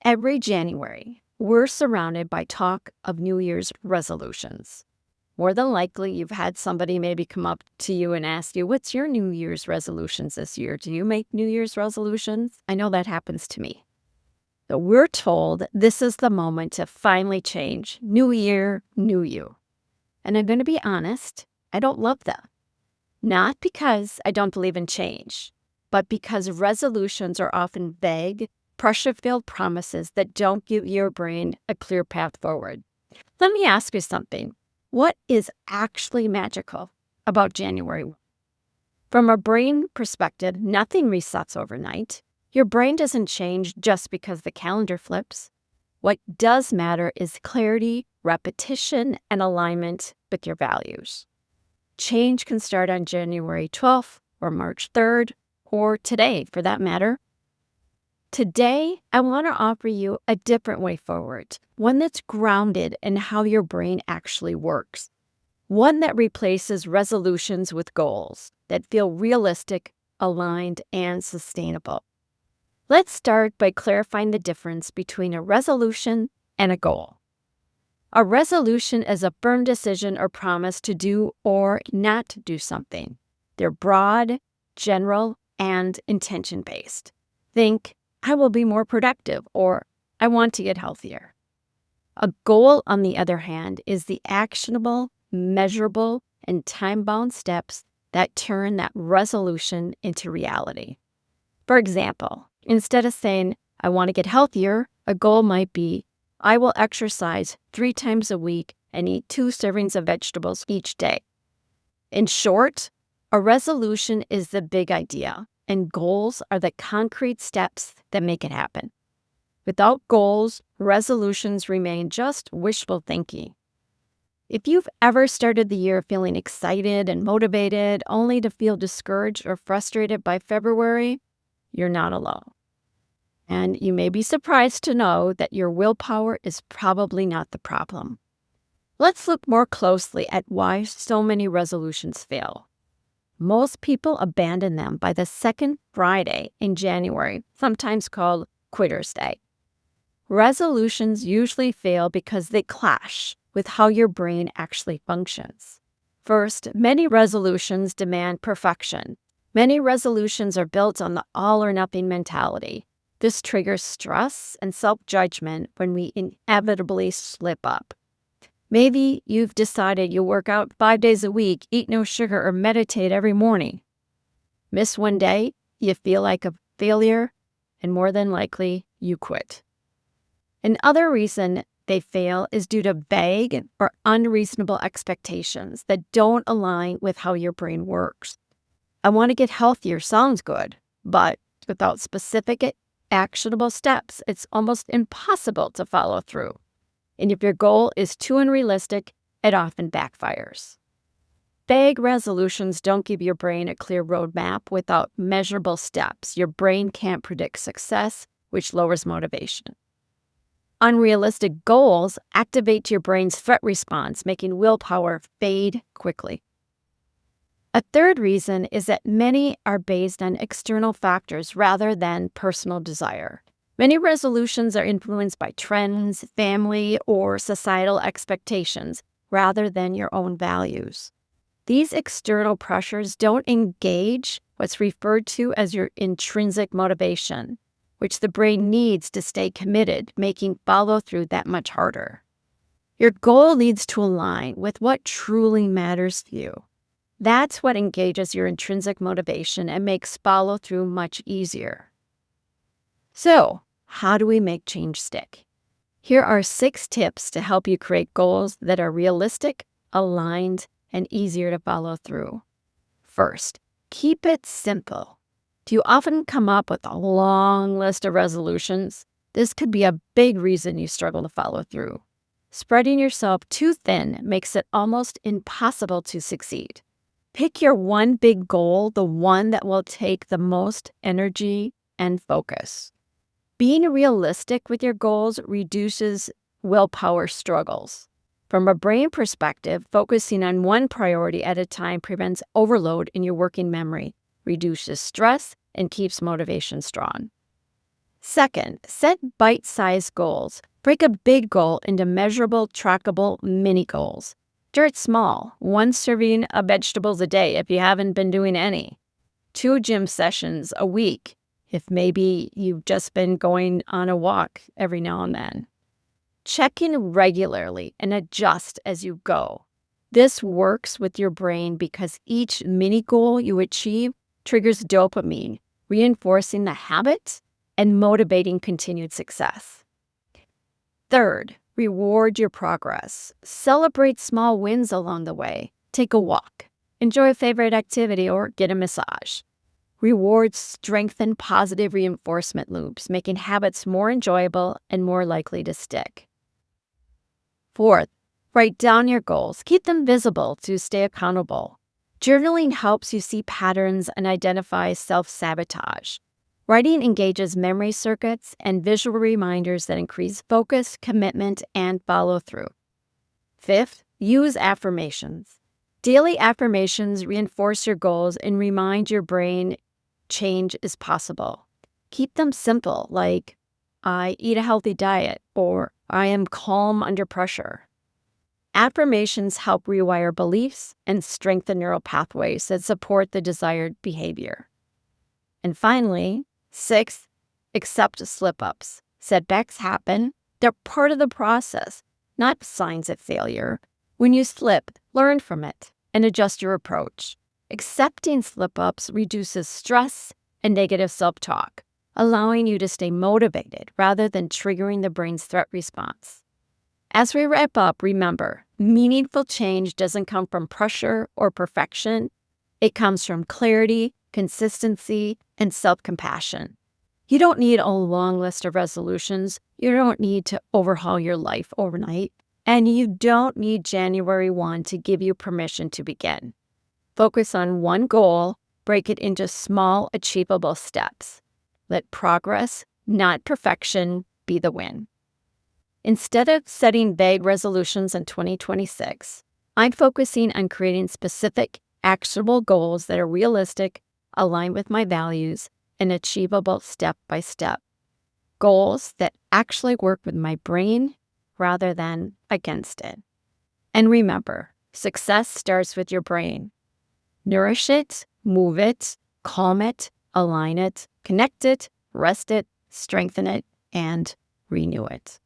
Every January, we're surrounded by talk of New Year's resolutions. More than likely, you've had somebody maybe come up to you and ask you, what's your New Year's resolutions this year? Do you make New Year's resolutions? I know that happens to me. So we're told this is the moment to finally change. New year, new you. And I'm going to be honest, I don't love that. Not because I don't believe in change, but because resolutions are often vague, pressure-filled promises that don't give your brain a clear path forward. Let me ask you something. What is actually magical about January 1? From a brain perspective, nothing resets overnight. Your brain doesn't change just because the calendar flips. What does matter is clarity, repetition, and alignment with your values. Change can start on January 12th or March 3rd, or today for that matter. Today, I want to offer you a different way forward, one that's grounded in how your brain actually works, one that replaces resolutions with goals that feel realistic, aligned, and sustainable. Let's start by clarifying the difference between a resolution and a goal. A resolution is a firm decision or promise to do or not do something. They're broad, general, and intention-based. Think, I will be more productive, or I want to get healthier. A goal, on the other hand, is the actionable, measurable, and time-bound steps that turn that resolution into reality. For example, instead of saying, I want to get healthier, a goal might be, I will exercise 3 times a week and eat 2 servings of vegetables each day. In short, a resolution is the big idea, and goals are the concrete steps that make it happen. Without goals, resolutions remain just wishful thinking. If you've ever started the year feeling excited and motivated only to feel discouraged or frustrated by February, you're not alone. And you may be surprised to know that your willpower is probably not the problem. Let's look more closely at why so many resolutions fail. Most people abandon them by the second Friday in January, sometimes called Quitter's Day. Resolutions usually fail because they clash with how your brain actually functions. First, many resolutions demand perfection. Many resolutions are built on the all-or-nothing mentality. This triggers stress and self-judgment when we inevitably slip up. Maybe you've decided you'll work out 5 days a week, eat no sugar, or meditate every morning. Miss one day, you feel like a failure, and more than likely, you quit. Another reason they fail is due to vague or unreasonable expectations that don't align with how your brain works. I want to get healthier sounds good, but without specific, actionable steps, it's almost impossible to follow through. And if your goal is too unrealistic, it often backfires. Vague resolutions don't give your brain a clear roadmap without measurable steps. Your brain can't predict success, which lowers motivation. Unrealistic goals activate your brain's threat response, making willpower fade quickly. A third reason is that many are based on external factors rather than personal desire. Many resolutions are influenced by trends, family, or societal expectations rather than your own values. These external pressures don't engage what's referred to as your intrinsic motivation, which the brain needs to stay committed, making follow-through that much harder. Your goal needs to align with what truly matters to you. That's what engages your intrinsic motivation and makes follow-through much easier. So, how do we make change stick? Here are 6 tips to help you create goals that are realistic, aligned, and easier to follow through. First, keep it simple. Do you often come up with a long list of resolutions? This could be a big reason you struggle to follow through. Spreading yourself too thin makes it almost impossible to succeed. Pick your one big goal, the one that will take the most energy and focus. Being realistic with your goals reduces willpower struggles. From a brain perspective, focusing on one priority at a time prevents overload in your working memory, reduces stress, and keeps motivation strong. Second, set bite-sized goals. Break a big goal into measurable, trackable mini goals. Start small, one serving of vegetables a day if you haven't been doing any. 2 gym sessions a week if maybe you've just been going on a walk every now and then. Check in regularly and adjust as you go. This works with your brain because each mini goal you achieve triggers dopamine, reinforcing the habit and motivating continued success. Third, reward your progress. Celebrate small wins along the way. Take a walk, enjoy a favorite activity, or get a massage. Rewards strengthen positive reinforcement loops, making habits more enjoyable and more likely to stick. Fourth, write down your goals. Keep them visible to stay accountable. Journaling helps you see patterns and identify self-sabotage. Writing engages memory circuits and visual reminders that increase focus, commitment, and follow-through. Fifth, use affirmations. Daily affirmations reinforce your goals and remind your brain change is possible. Keep them simple, like, I eat a healthy diet, or I am calm under pressure. Affirmations help rewire beliefs and strengthen neural pathways that support the desired behavior. And finally, sixth, accept slip-ups. Setbacks happen. They're part of the process, not signs of failure. When you slip, learn from it and adjust your approach. Accepting slip-ups reduces stress and negative self-talk, allowing you to stay motivated rather than triggering the brain's threat response. As we wrap up, remember, meaningful change doesn't come from pressure or perfection. It comes from clarity, consistency, and self-compassion. You don't need a long list of resolutions. You don't need to overhaul your life overnight. And you don't need January 1 to give you permission to begin. Focus on one goal, break it into small, achievable steps. Let progress, not perfection, be the win. Instead of setting vague resolutions in 2026, I'm focusing on creating specific, actionable goals that are realistic, aligned with my values, and achievable step by step. Goals that actually work with my brain rather than against it. And remember, success starts with your brain. Nourish it, move it, calm it, align it, connect it, rest it, strengthen it, and renew it.